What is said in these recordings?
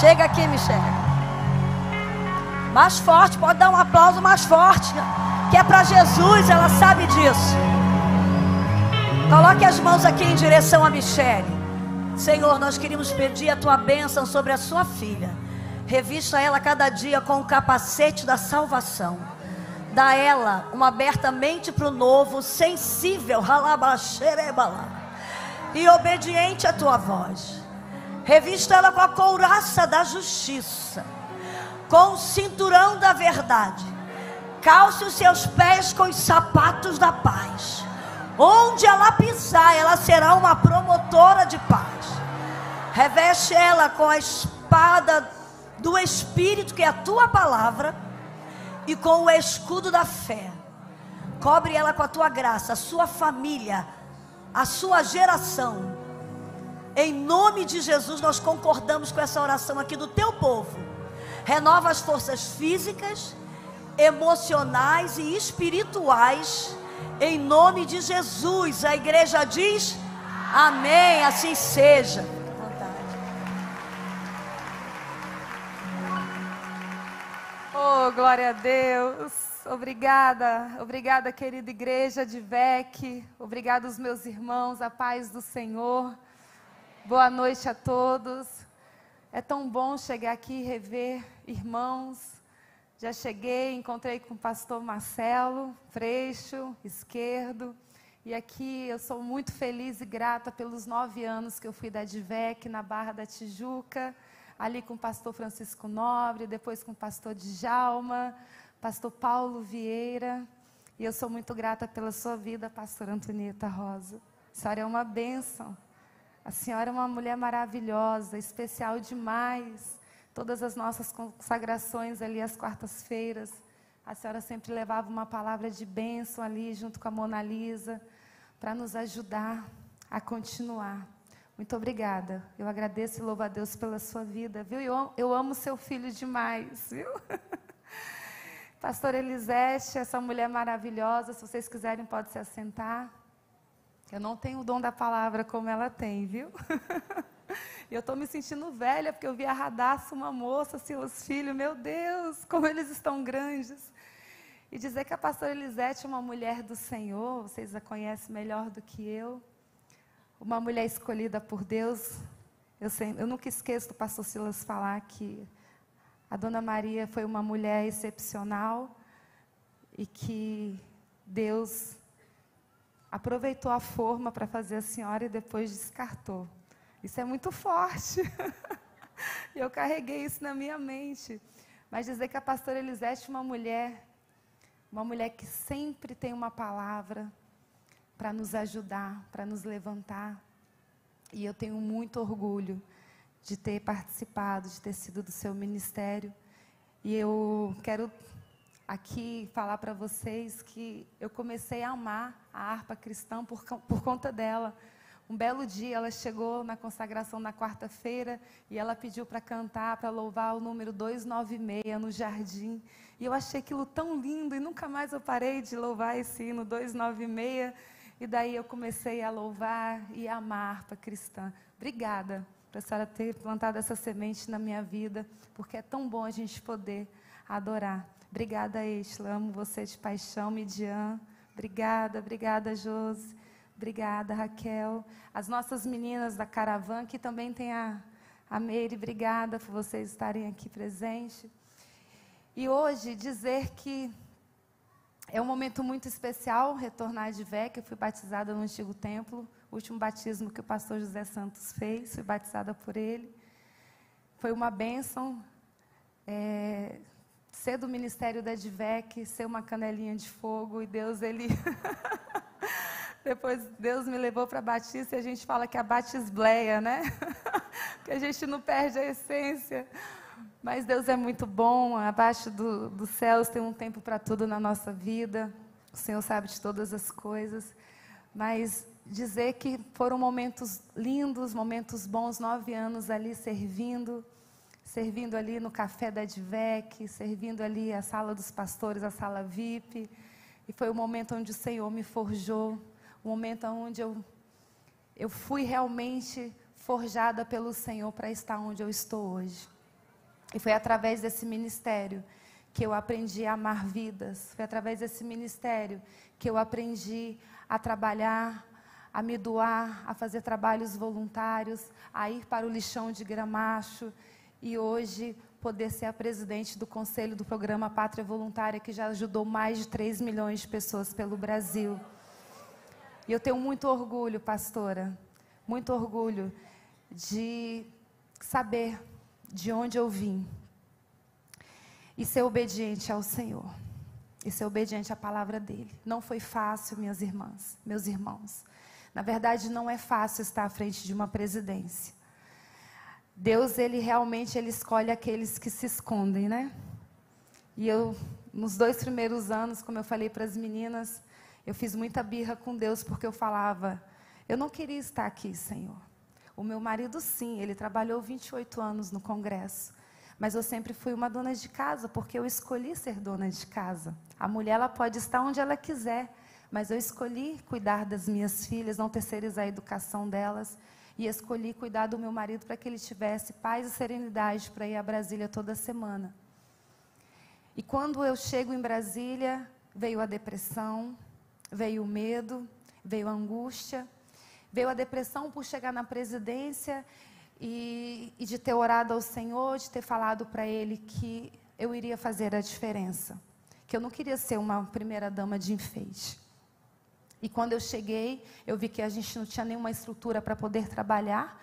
Chega aqui, Michele. Mais forte, pode dar um aplauso mais forte, que é para Jesus, ela sabe disso. Coloque as mãos aqui em direção a Michele. Senhor, nós queríamos pedir a tua bênção sobre a sua filha. Revista ela cada dia com o capacete da salvação. Dá a ela uma aberta mente para o novo, sensível e obediente à tua voz. Revista ela com a couraça da justiça, com o cinturão da verdade. Calce os seus pés com os sapatos da paz. Onde ela pisar, ela será uma promotora de paz. Reveste ela com a espada do Espírito, que é a tua palavra, e com o escudo da fé. Cobre ela com a tua graça, a sua família, a sua geração. Em nome de Jesus, nós concordamos com essa oração aqui do teu povo. Renova as forças físicas, emocionais e espirituais, em nome de Jesus. A igreja diz amém, assim seja. Oh, glória a Deus. Obrigada querida igreja de VEC. Obrigada aos meus irmãos, a paz do Senhor. Boa noite a todos. É tão bom chegar aqui e rever irmãos. Já cheguei, encontrei com o pastor Marcelo Freixo, esquerdo. E aqui eu sou muito feliz e grata pelos 9 anos que eu fui da DVEC na Barra da Tijuca. Ali com o pastor Francisco Nobre, depois com o pastor Djalma, pastor Paulo Vieira. E eu sou muito grata pela sua vida, pastora Antonieta Rosa. A senhora é uma bênção. A senhora é uma mulher maravilhosa, especial demais. Todas as nossas consagrações ali às quartas-feiras, a senhora sempre levava uma palavra de bênção ali junto com a Mona Lisa, para nos ajudar a continuar. Muito obrigada. Eu agradeço e louvo a Deus pela sua vida, viu? Eu amo seu filho demais, viu? Pastora Elisete, essa mulher maravilhosa, se vocês quiserem pode se assentar. Eu não tenho o dom da palavra como ela tem, viu? E eu estou me sentindo velha, porque eu vi a Radassa, uma moça, Silas Filho, meu Deus, como eles estão grandes. E dizer que a pastora Elisete é uma mulher do Senhor, vocês a conhecem melhor do que eu. Uma mulher escolhida por Deus. Eu nunca esqueço do pastor Silas falar que a Dona Maria foi uma mulher excepcional e que Deus aproveitou a forma para fazer a senhora e depois descartou. Isso é muito forte. E eu carreguei isso na minha mente. Mas dizer que a pastora Elisete é uma mulher que sempre tem uma palavra para nos ajudar, para nos levantar. E eu tenho muito orgulho de ter participado, de ter sido do seu ministério. E eu quero aqui falar para vocês que eu comecei a amar a harpa cristã por conta dela. Um belo dia ela chegou na consagração na quarta-feira e ela pediu para cantar, para louvar o número 296 no jardim. E eu achei aquilo tão lindo e nunca mais eu parei de louvar esse hino 296. E daí eu comecei a louvar e amar a harpa cristã. Obrigada por a senhora ter plantado essa semente na minha vida, porque é tão bom a gente poder adorar. Obrigada, Estela, amo você de paixão, Midian. Obrigada, Josi. Obrigada, Raquel. As nossas meninas da Caravan, que também tem a Meire, obrigada por vocês estarem aqui presentes. E hoje dizer que é um momento muito especial retornar de VEC. Eu fui batizada no antigo templo, o último batismo que o pastor José Santos fez, fui batizada por ele. Foi uma bênção ser do ministério da DVEC, ser uma canelinha de fogo, e Deus, ele... Depois Deus me levou para a Batista e a gente fala que é a batisbleia, né? Que a gente não perde a essência. Mas Deus é muito bom, abaixo dos céus tem um tempo para tudo na nossa vida. O Senhor sabe de todas as coisas. Mas dizer que foram momentos lindos, momentos bons, 9 anos ali servindo ali no café da DVEC, servindo ali a sala dos pastores, a sala VIP. E foi o momento onde o Senhor me forjou. O momento onde eu fui realmente forjada pelo Senhor para estar onde eu estou hoje. E foi através desse ministério que eu aprendi a amar vidas. Foi através desse ministério que eu aprendi a trabalhar, a me doar, a fazer trabalhos voluntários, a ir para o lixão de Gramacho e hoje poder ser a presidente do conselho do programa Pátria Voluntária, que já ajudou mais de 3 milhões de pessoas pelo Brasil. E eu tenho muito orgulho, pastora, muito orgulho de saber de onde eu vim e ser obediente ao Senhor, e ser obediente à palavra dEle. Não foi fácil, minhas irmãs, meus irmãos. Na verdade, não é fácil estar à frente de uma presidência. Deus, Ele realmente escolhe aqueles que se escondem, né? E eu, nos 2 primeiros anos, como eu falei para as meninas, eu fiz muita birra com Deus, porque eu falava, eu não queria estar aqui, Senhor. O meu marido, sim, ele trabalhou 28 anos no Congresso. Mas eu sempre fui uma dona de casa, porque eu escolhi ser dona de casa. A mulher, ela pode estar onde ela quiser, mas eu escolhi cuidar das minhas filhas, não terceirizar a educação delas, e escolhi cuidar do meu marido para que ele tivesse paz e serenidade para ir a Brasília toda semana. E quando eu chego em Brasília, veio a depressão, veio o medo, veio a angústia, veio a depressão por chegar na presidência e de ter orado ao Senhor, de ter falado para Ele que eu iria fazer a diferença, que eu não queria ser uma primeira-dama de enfeite. E quando eu cheguei, eu vi que a gente não tinha nenhuma estrutura para poder trabalhar,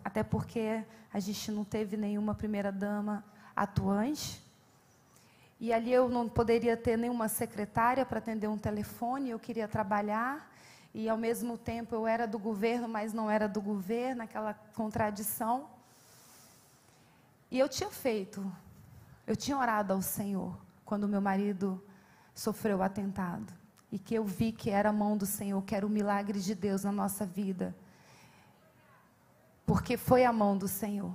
até porque a gente não teve nenhuma primeira-dama atuante. E ali eu não poderia ter nenhuma secretária para atender um telefone, eu queria trabalhar. E, ao mesmo tempo, eu era do governo, mas não era do governo, aquela contradição. E eu tinha orado ao Senhor, quando meu marido sofreu o atentado. E que eu vi que era a mão do Senhor, que era o milagre de Deus na nossa vida. Porque foi a mão do Senhor.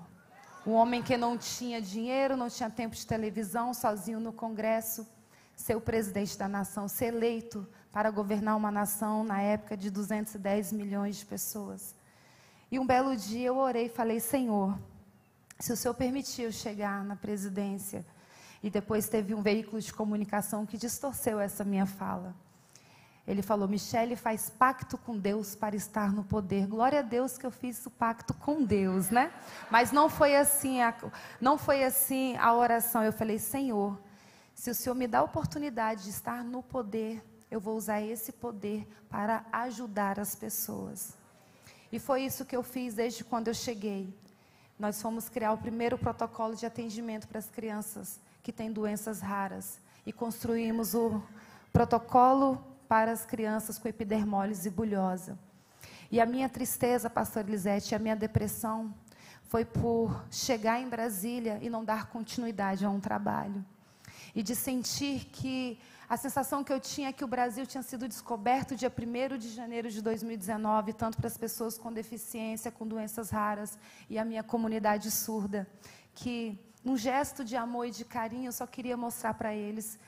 Um homem que não tinha dinheiro, não tinha tempo de televisão, sozinho no Congresso, ser o presidente da nação, ser eleito para governar uma nação na época de 210 milhões de pessoas. E um belo dia eu orei e falei, Senhor, se o Senhor permitir eu chegar na presidência, e depois teve um veículo de comunicação que distorceu essa minha fala. Ele falou, Michele, faz pacto com Deus para estar no poder. Glória a Deus que eu fiz o pacto com Deus, né? Mas não foi assim a oração. Eu falei, Senhor, se o Senhor me dá a oportunidade de estar no poder, eu vou usar esse poder para ajudar as pessoas. E foi isso que eu fiz desde quando eu cheguei. Nós fomos criar o primeiro protocolo de atendimento para as crianças que têm doenças raras. E construímos o protocolo para as crianças com epidermólise bulhosa. E a minha tristeza, pastor Elisete, a minha depressão, foi por chegar em Brasília e não dar continuidade a um trabalho. E de sentir que a sensação que eu tinha é que o Brasil tinha sido descoberto dia 1º de janeiro de 2019, tanto para as pessoas com deficiência, com doenças raras, e a minha comunidade surda, que num gesto de amor e de carinho, eu só queria mostrar para eles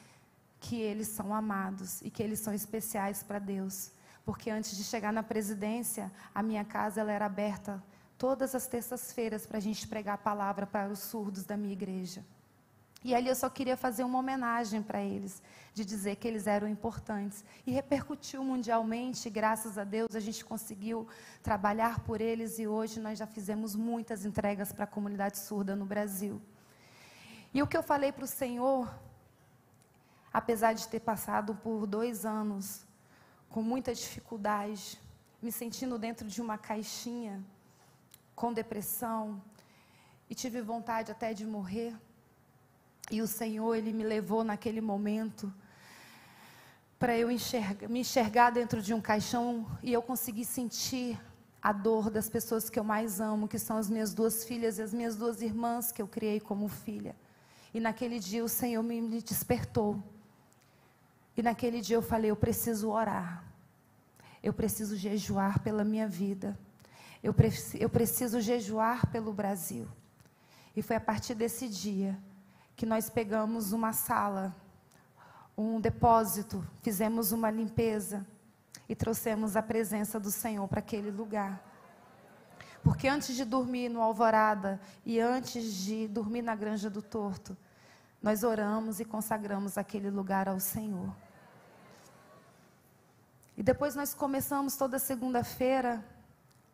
que eles são amados e que eles são especiais para Deus. Porque antes de chegar na presidência, a minha casa ela era aberta todas as terças-feiras para a gente pregar a palavra para os surdos da minha igreja. E ali eu só queria fazer uma homenagem para eles, de dizer que eles eram importantes. E repercutiu mundialmente, graças a Deus, a gente conseguiu trabalhar por eles e hoje nós já fizemos muitas entregas para a comunidade surda no Brasil. E o que eu falei para o Senhor, apesar de ter passado por 2 anos com muita dificuldade, me sentindo dentro de uma caixinha, com depressão, e tive vontade até de morrer, e o Senhor, Ele me levou naquele momento para eu me enxergar dentro de um caixão e eu consegui sentir a dor das pessoas que eu mais amo, que são as minhas 2 filhas e as minhas 2 irmãs que eu criei como filha. E naquele dia o Senhor me despertou. E naquele dia eu falei, eu preciso orar. Eu preciso jejuar pela minha vida. Eu preciso jejuar pelo Brasil. E foi a partir desse dia que nós pegamos uma sala, um depósito, fizemos uma limpeza e trouxemos a presença do Senhor para aquele lugar. Porque antes de dormir no Alvorada e antes de dormir na Granja do Torto, nós oramos e consagramos aquele lugar ao Senhor. E depois nós começamos toda segunda-feira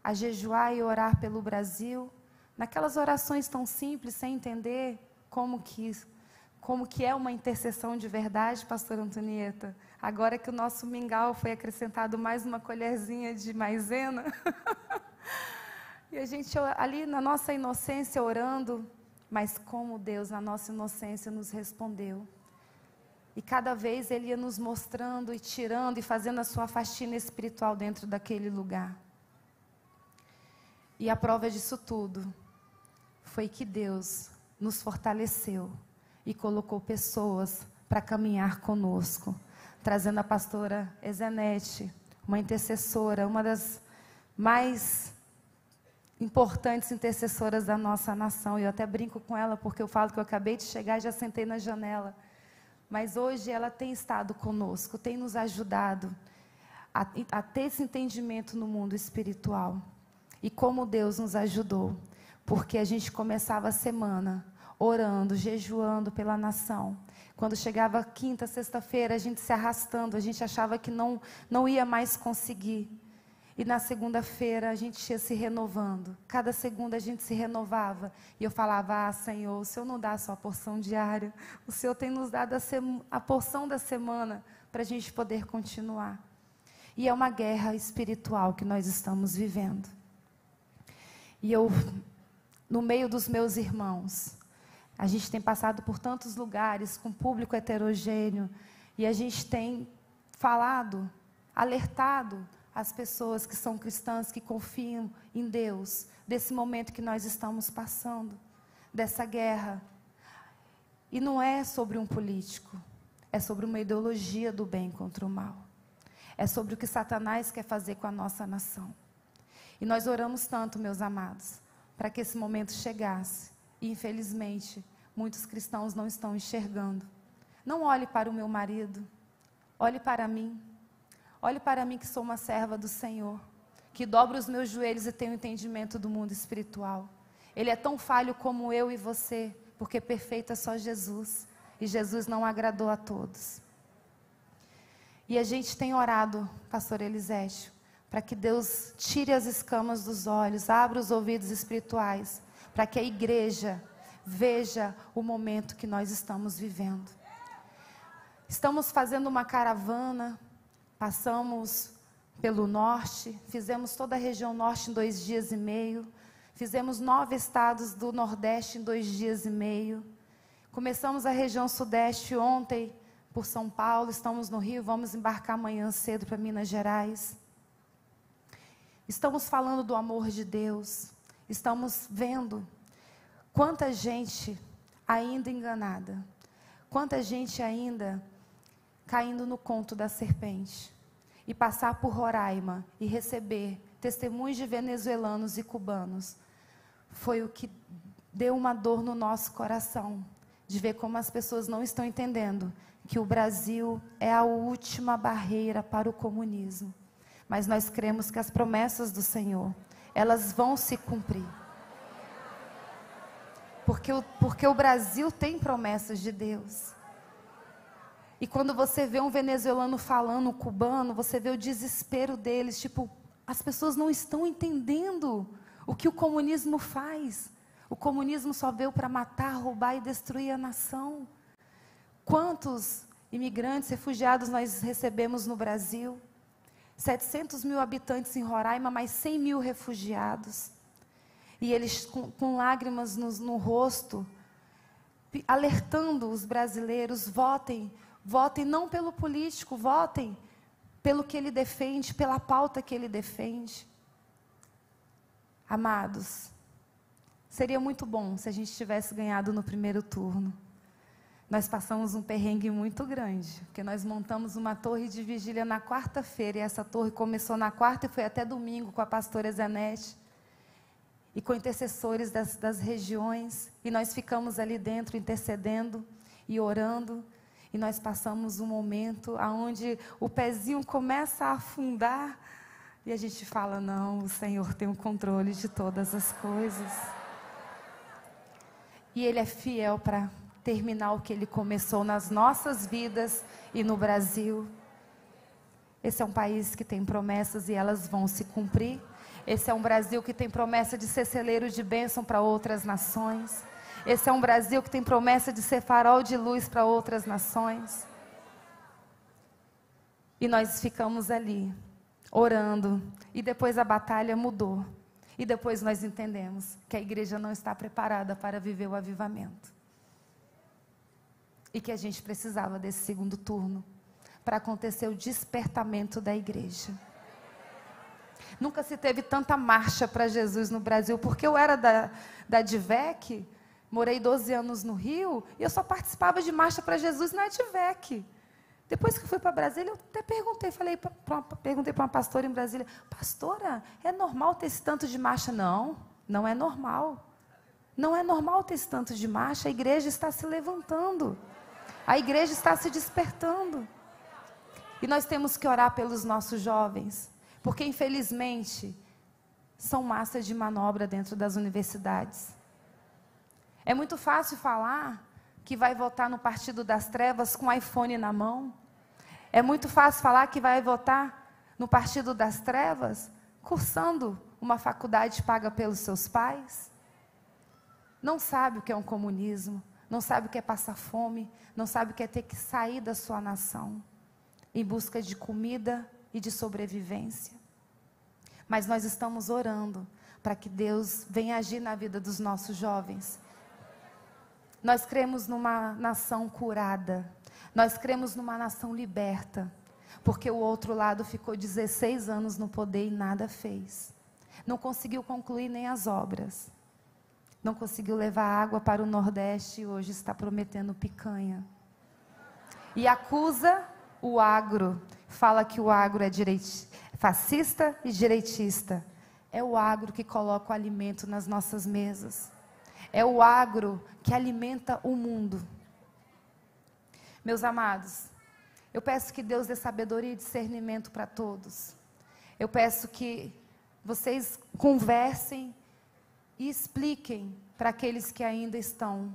a jejuar e orar pelo Brasil, naquelas orações tão simples, sem entender como que é uma intercessão de verdade, pastora Antonieta. Agora que o nosso mingau foi acrescentado mais uma colherzinha de maisena, e a gente ali na nossa inocência orando, mas como Deus na nossa inocência nos respondeu. E cada vez Ele ia nos mostrando e tirando e fazendo a sua faxina espiritual dentro daquele lugar. E a prova disso tudo foi que Deus nos fortaleceu e colocou pessoas para caminhar conosco, trazendo a pastora Ezenete, uma intercessora, uma das mais importantes intercessoras da nossa nação. Eu até brinco com ela porque eu falo que eu acabei de chegar e já sentei na janela. Mas hoje ela tem estado conosco, tem nos ajudado a ter esse entendimento no mundo espiritual. E como Deus nos ajudou, porque a gente começava a semana orando, jejuando pela nação. Quando chegava quinta, sexta-feira, a gente se arrastando, a gente achava que não ia mais conseguir. E na segunda-feira a gente ia se renovando. Cada segunda a gente se renovava. E eu falava, Senhor, o Senhor não dá só a porção diária. O Senhor tem nos dado a porção da semana para a gente poder continuar. E é uma guerra espiritual que nós estamos vivendo. E eu, no meio dos meus irmãos, a gente tem passado por tantos lugares com público heterogêneo. E a gente tem falado, alertado as pessoas que são cristãs, que confiam em Deus, desse momento que nós estamos passando, dessa guerra. E não é sobre um político, é sobre uma ideologia do bem contra o mal. É sobre o que Satanás quer fazer com a nossa nação. E nós oramos tanto, meus amados, para que esse momento chegasse. E infelizmente, muitos cristãos não estão enxergando. Não olhe para o meu marido, olhe para mim. Olhe para mim que sou uma serva do Senhor, que dobro os meus joelhos e tenho entendimento do mundo espiritual. Ele é tão falho como eu e você, porque perfeito é só Jesus. E Jesus não agradou a todos. E a gente tem orado, pastor Elisete, para que Deus tire as escamas dos olhos, abra os ouvidos espirituais, para que a igreja veja o momento que nós estamos vivendo. Estamos fazendo uma caravana. Passamos pelo norte, fizemos toda a região norte em 2 dias e meio, fizemos 9 estados do nordeste em 2 dias e meio, começamos a região sudeste ontem por São Paulo, estamos no Rio, vamos embarcar amanhã cedo para Minas Gerais. Estamos falando do amor de Deus, estamos vendo quanta gente ainda enganada, quanta gente ainda caindo no conto da serpente, e passar por Roraima e receber testemunhos de venezuelanos e cubanos, foi o que deu uma dor no nosso coração, de ver como as pessoas não estão entendendo que o Brasil é a última barreira para o comunismo. Mas nós cremos que as promessas do Senhor, elas vão se cumprir. Porque o Brasil tem promessas de Deus. E quando você vê um venezuelano falando, um cubano, você vê o desespero deles. Tipo, as pessoas não estão entendendo o que o comunismo faz. O comunismo só veio para matar, roubar e destruir a nação. Quantos imigrantes, refugiados nós recebemos no Brasil? 700 mil habitantes em Roraima, mais 100 mil refugiados. E eles com lágrimas no rosto, alertando os brasileiros, votem não pelo político, votem pelo que ele defende, pela pauta que ele defende. Amados, seria muito bom se a gente tivesse ganhado no primeiro turno. Nós passamos um perrengue muito grande, porque nós montamos uma torre de vigília na quarta-feira, e essa torre começou na quarta e foi até domingo com a pastora Ezenete, e com intercessores das regiões, e nós ficamos ali dentro intercedendo e orando. E nós passamos um momento onde o pezinho começa a afundar, E a gente fala, não, o Senhor tem o controle de todas as coisas. E Ele é fiel para terminar o que Ele começou nas nossas vidas e no Brasil. Esse é um país que tem promessas e elas vão se cumprir. Esse é um Brasil que tem promessa de ser celeiro de bênção para outras nações. Esse é um Brasil que tem promessa de ser farol de luz para outras nações. E nós ficamos ali, orando, e depois a batalha mudou. E depois nós entendemos que a igreja não está preparada para viver o avivamento. E que a gente precisava desse segundo turno, para acontecer o despertamento da igreja. Nunca se teve tanta marcha para Jesus no Brasil, porque eu era da DVEC, morei 12 anos no Rio, e eu só participava de marcha para Jesus na DVEC. Depois que eu fui para Brasília, eu até perguntei, perguntei para uma pastora em Brasília, pastora, é normal ter esse tanto de marcha? Não, não é normal. Não é normal ter esse tanto de marcha, a igreja está se levantando. A igreja está se despertando. E nós temos que orar pelos nossos jovens, porque infelizmente são massa de manobra dentro das universidades. É muito fácil falar que vai votar no Partido das Trevas com o iPhone na mão. É muito fácil falar que vai votar no Partido das Trevas cursando uma faculdade paga pelos seus pais. Não sabe o que é um comunismo, não sabe o que é passar fome, não sabe o que é ter que sair da sua nação em busca de comida e de sobrevivência. Mas nós estamos orando para que Deus venha agir na vida dos nossos jovens. Nós cremos numa nação curada, nós cremos numa nação liberta, porque o outro lado ficou 16 anos no poder e nada fez. Não conseguiu concluir nem as obras, não conseguiu levar água para o Nordeste e hoje está prometendo picanha. E acusa o agro, fala que o agro é fascista e direitista. É o agro que coloca o alimento nas nossas mesas. É o agro que alimenta o mundo. Meus amados, eu peço que Deus dê sabedoria e discernimento para todos. Eu peço que vocês conversem e expliquem para aqueles que ainda estão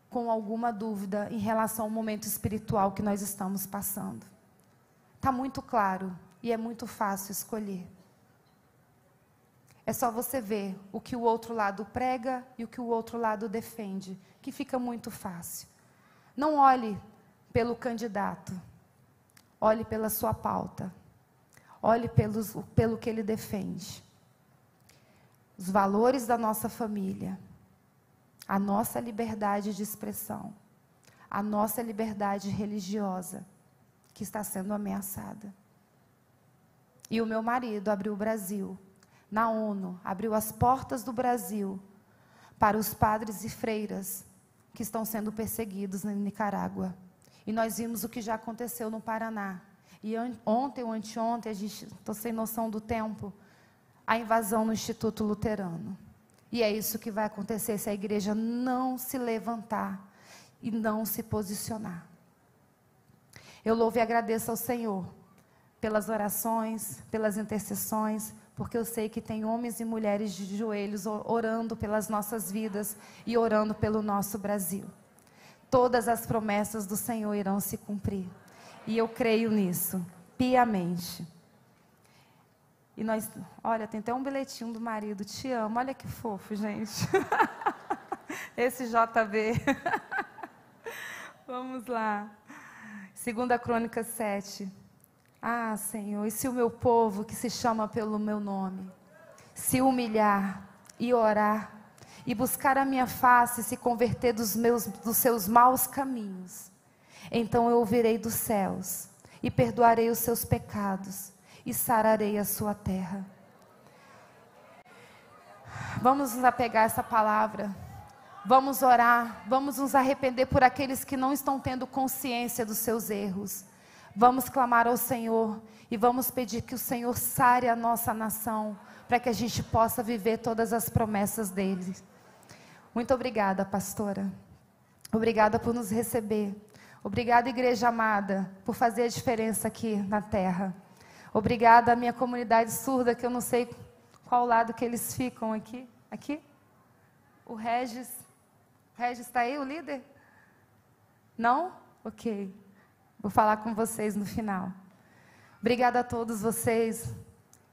com alguma dúvida em relação ao momento espiritual que nós estamos passando. Está muito claro e é muito fácil escolher. É só você ver o que o outro lado prega e o que o outro lado defende, que fica muito fácil. Não olhe pelo candidato, olhe pela sua pauta, olhe pelo que ele defende. Os valores da nossa família, a nossa liberdade de expressão, a nossa liberdade religiosa, que está sendo ameaçada. E o meu marido abriu o Brasil, na ONU, abriu as portas do Brasil para os padres e freiras que estão sendo perseguidos na Nicarágua. E nós vimos o que já aconteceu no Paraná. E ontem ou anteontem, estou sem noção do tempo, a invasão no Instituto Luterano. E é isso que vai acontecer se a igreja não se levantar e não se posicionar. Eu louvo e agradeço ao Senhor pelas orações, pelas intercessões, porque eu sei que tem homens e mulheres de joelhos orando pelas nossas vidas e orando pelo nosso Brasil. Todas as promessas do Senhor irão se cumprir. E eu creio nisso, piamente. E nós, olha, tem até um bilhetinho do marido, te amo, olha que fofo, gente. Esse JB. Vamos lá. 2 Crônicas 7. Ah, Senhor, e se o meu povo, que se chama pelo meu nome, se humilhar e orar, e buscar a minha face e se converter dos seus maus caminhos, então eu ouvirei dos céus, e perdoarei os seus pecados, e sararei a sua terra. Vamos nos apegar a essa palavra, vamos orar, vamos nos arrepender por aqueles que não estão tendo consciência dos seus erros. Vamos clamar ao Senhor e vamos pedir que o Senhor sare a nossa nação, para que a gente possa viver todas as promessas dele. Muito obrigada, pastora. Obrigada por nos receber. Obrigada, igreja amada, por fazer a diferença aqui na terra. Obrigada à minha comunidade surda, que eu não sei qual lado que eles ficam aqui. Aqui? O Regis. O Regis está aí, o líder? Não? Ok. Vou falar com vocês no final. Obrigada a todos vocês.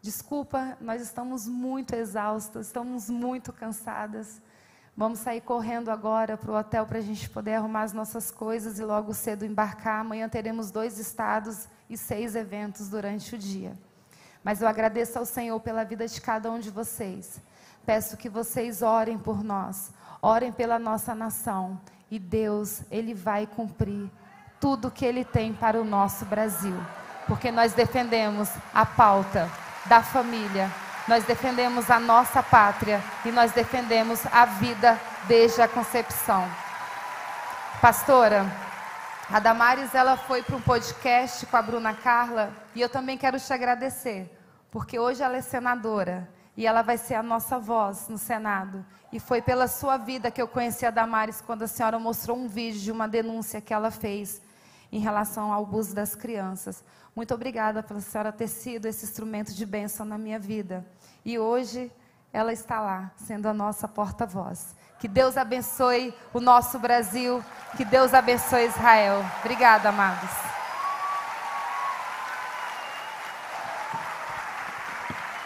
Desculpa, nós estamos muito exaustas, estamos muito cansadas. Vamos sair correndo agora para o hotel para a gente poder arrumar as nossas coisas e logo cedo embarcar. Amanhã teremos 2 estados e 6 eventos durante o dia. Mas eu agradeço ao Senhor pela vida de cada um de vocês. Peço que vocês orem por nós, orem pela nossa nação. E Deus, Ele vai cumprir tudo que Ele tem para o nosso Brasil. Porque nós defendemos a pauta da família, nós defendemos a nossa pátria e nós defendemos a vida desde a concepção. Pastora, a Damares, ela foi para um podcast com a Bruna Carla e eu também quero te agradecer, porque hoje ela é senadora e ela vai ser a nossa voz no Senado. E foi pela sua vida que eu conheci a Damares quando a senhora mostrou um vídeo de uma denúncia que ela fez em relação ao abuso das crianças. Muito obrigada pela senhora ter sido esse instrumento de bênção na minha vida. E hoje ela está lá, sendo a nossa porta-voz. Que Deus abençoe o nosso Brasil, que Deus abençoe Israel. Obrigada, amados.